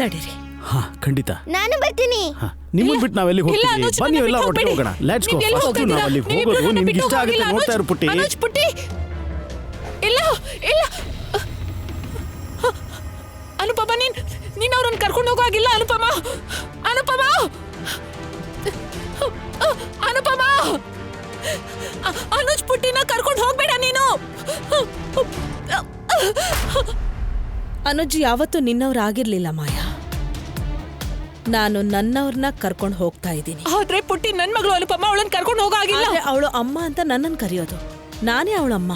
ನಡೀರಿ. ಹಾ ಖಂಡಿತ ನಾನು ಬರ್ತೀನಿ. ನಿಮ್ಮನ್ ಬಿಟ್ಟು ನಾವೆಲ್ಲಿ ಹೋಗ್ತೀವಿ? ಬನ್ನಿ ಎಲ್ಲ ಒಟ್ಟಿಗೆ ಹೋಗೋಣ. Let's go. ಫಸ್ಟ್ ನಾವು ಅಲ್ಲಿ ಹೋಗೋದು ನಿಮ್ಗೆ ಇಷ್ಟ ಆಗುತ್ತೆ. ನೋಡ್ತಾ ಇರು ಪುಟ್ಟಿ. ಪುಟ್ಟಿ ಇಲ್ಲ ಇಲ್ಲ ಅನುಪಮ, ನೀನ್ ಅವ್ರನ್ನ ಕರ್ಕೊಂಡು ಹೋಗಾಗಿಲ್ಲ. ಅನುಪಮ ಅನುಪಮ ಅನುಪಮ ಅನುಜ್ ಪುಟ್ಟಿನ ಕರ್ಕೊಂಡು ಹೋಗ್ಬೇಡ ನೀನು. ಅನುಜ್ ಯಾವತ್ತೂ ನಿನ್ನವ್ರಾಗಿರ್ಲಿಲ್ಲ ಮಾಯಾ. ನಾನು ನನ್ನವ್ರನ್ನ ಕರ್ಕೊಂಡು ಹೋಗ್ತಾ ಇದ್ದೀನಿ. ಆದ್ರೆ ಪುಟ್ಟಿ ನನ್ ಮಗಳು ಅನುಪಮ, ಅವಳನ್ನ ಕರ್ಕೊಂಡು ಹೋಗಾಗಿಲ್ಲ. ಅವಳು ಅಮ್ಮ ಅಂತ ನನ್ನನ್ನು ಕರೆಯೋದು. ನಾನೇ ಅವಳಮ್ಮ.